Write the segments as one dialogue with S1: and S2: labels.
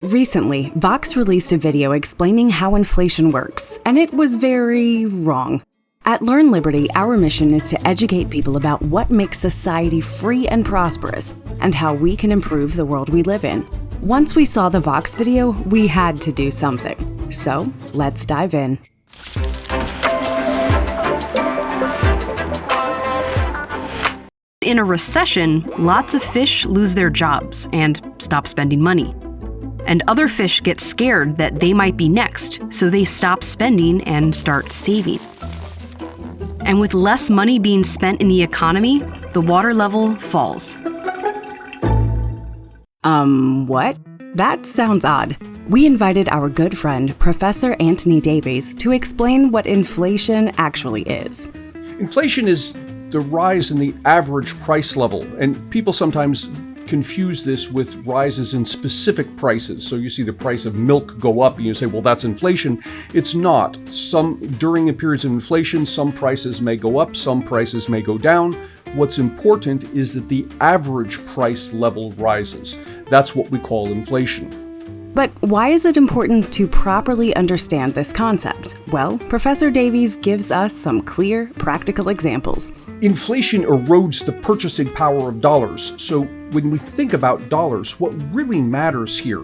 S1: Recently, Vox released a video explaining how inflation works, and it was very wrong. At Learn Liberty, our mission is to educate people about what makes society free and prosperous, and how we can improve the world we live in. Once we saw the Vox video, we had to do something. So, let's dive in.
S2: In a recession, lots of fish lose their jobs and stop spending money. And other fish get scared that they might be next, so they stop spending and start saving. And with less money being spent in the economy, the water level falls.
S1: What? That sounds odd. We invited our good friend, Professor Antony Davies, to explain what inflation actually is.
S3: Inflation is the rise in the average price level, and people sometimes confuse this with rises in specific prices. So you see the price of milk go up and you say, well, that's inflation. It's not. During periods of inflation, some prices may go up, some prices may go down. What's important is that the average price level rises. That's what we call inflation.
S1: But why is it important to properly understand this concept? Well, Professor Davies gives us some clear, practical examples.
S3: Inflation erodes the purchasing power of dollars. So when we think about dollars, what really matters here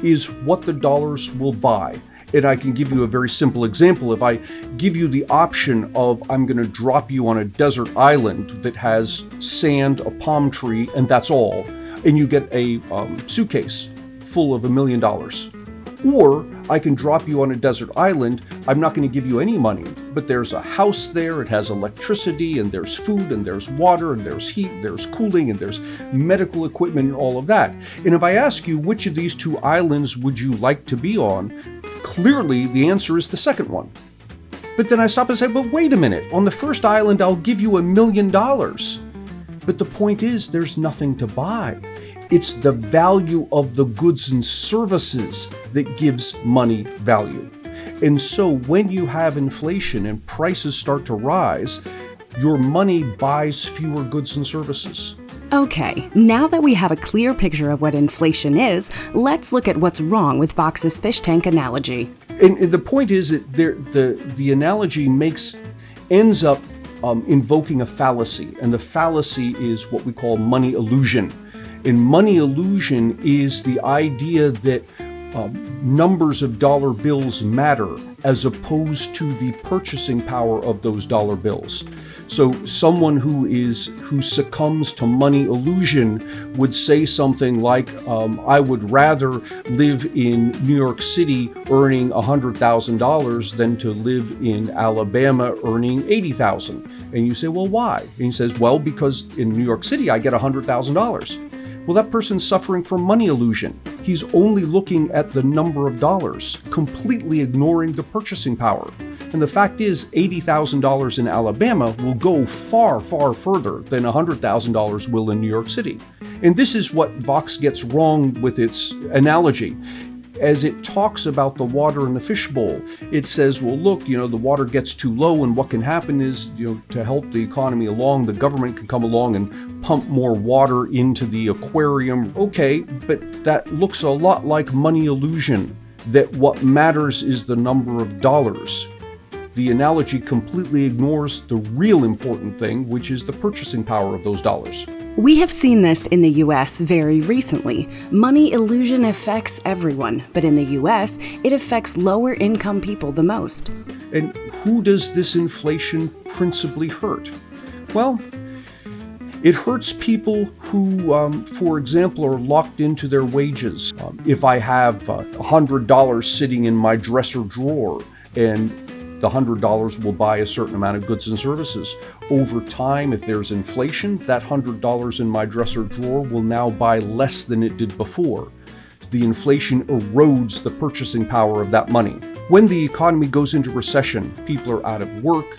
S3: is what the dollars will buy. And I can give you a very simple example. If I give you the option of I'm going to drop you on a desert island that has sand, a palm tree, and that's all, and you get a suitcase full of $1 million. Or I can drop you on a desert island. I'm not going to give you any money, but there's a house there, it has electricity, and there's food, and there's water, and there's heat, there's cooling, and there's medical equipment, and all of that. And if I ask you which of these two islands would you like to be on, clearly the answer is the second one. But then I stop and say, but wait a minute, on the first island I'll give you $1 million. But the point is there's nothing to buy. It's the value of the goods and services that gives money value. And so when you have inflation and prices start to rise, your money buys fewer goods and services.
S1: Okay, now that we have a clear picture of what inflation is, let's look at what's wrong with Vox's fish tank analogy.
S3: And the point is that the analogy ends up invoking a fallacy, and the fallacy is what we call money illusion. And money illusion is the idea that numbers of dollar bills matter as opposed to the purchasing power of those dollar bills. So someone who succumbs to money illusion would say something like, I would rather live in New York City earning $100,000 than to live in Alabama earning $80,000. And you say, well, why? And he says, well, because in New York City I get $100,000. Well, that person's suffering from money illusion. He's only looking at the number of dollars, completely ignoring the purchasing power. And the fact is, $80,000 in Alabama will go far, far further than $100,000 will in New York City. And this is what Vox gets wrong with its analogy. As it talks about the water in the fishbowl, it says, well, look, the water gets too low, and what can happen is, to help the economy along, the government can come along and pump more water into the aquarium. Okay, but that looks a lot like money illusion, that what matters is the number of dollars. The analogy completely ignores the real important thing, which is the purchasing power of those dollars.
S1: We have seen this in the US very recently. Money illusion affects everyone, but in the US, it affects lower income people the most.
S3: And who does this inflation principally hurt? Well, it hurts people who, for example, are locked into their wages. If I have $100 sitting in my dresser drawer and the $100 will buy a certain amount of goods and services. Over time, if there's inflation, that $100 in my dresser drawer will now buy less than it did before. The inflation erodes the purchasing power of that money. When the economy goes into recession, people are out of work.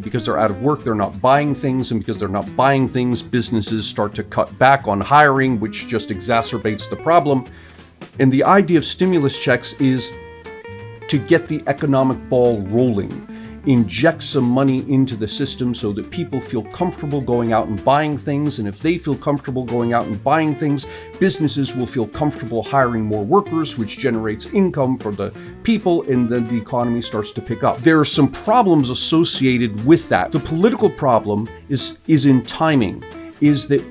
S3: Because they're out of work, they're not buying things. And because they're not buying things, businesses start to cut back on hiring, which just exacerbates the problem. And the idea of stimulus checks is to get the economic ball rolling. inject some money into the system so that people feel comfortable going out and buying things. And if they feel comfortable going out and buying things, businesses will feel comfortable hiring more workers, which generates income for the people, and then the economy starts to pick up. There are some problems associated with that. The political problem is in timing, is that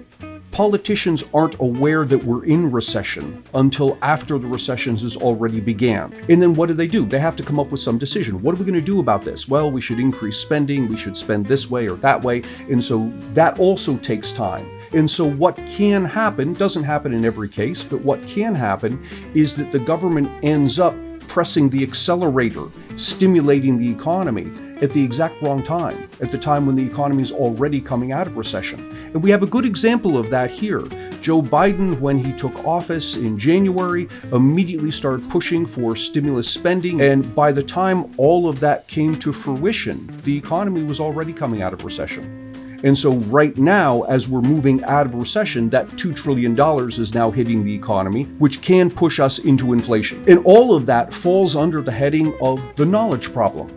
S3: politicians aren't aware that we're in recession until after the recession has already began. And then what do? They have to come up with some decision. What are we going to do about this? Well, we should increase spending. We should spend this way or that way. And so that also takes time. And so what can happen, doesn't happen in every case, but what can happen is that the government ends up pressing the accelerator, stimulating the economy at the exact wrong time, at the time when the economy is already coming out of recession. And we have a good example of that here. Joe Biden, when he took office in January, immediately started pushing for stimulus spending. And by the time all of that came to fruition, the economy was already coming out of recession. And so right now, as we're moving out of recession, that $2 trillion is now hitting the economy, which can push us into inflation. And all of that falls under the heading of the knowledge problem.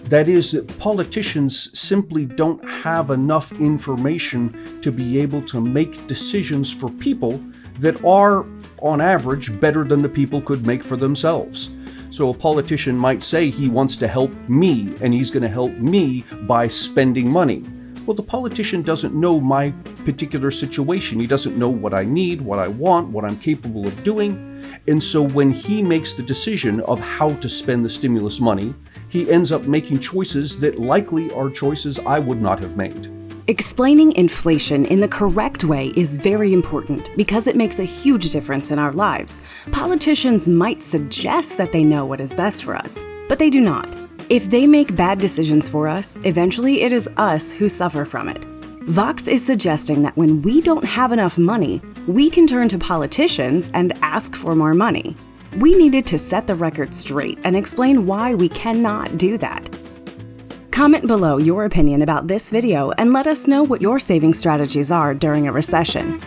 S3: That is, that politicians simply don't have enough information to be able to make decisions for people that are, on average, better than the people could make for themselves. So a politician might say he wants to help me, and he's going to help me by spending money. Well, the politician doesn't know my particular situation. He doesn't know what I need, what I want, what I'm capable of doing. And so when he makes the decision of how to spend the stimulus money, he ends up making choices that likely are choices I would not have made.
S1: Explaining inflation in the correct way is very important because it makes a huge difference in our lives. Politicians might suggest that they know what is best for us, but they do not. If they make bad decisions for us, eventually it is us who suffer from it. Vox is suggesting that when we don't have enough money, we can turn to politicians and ask for more money. We needed to set the record straight and explain why we cannot do that. Comment below your opinion about this video and let us know what your saving strategies are during a recession.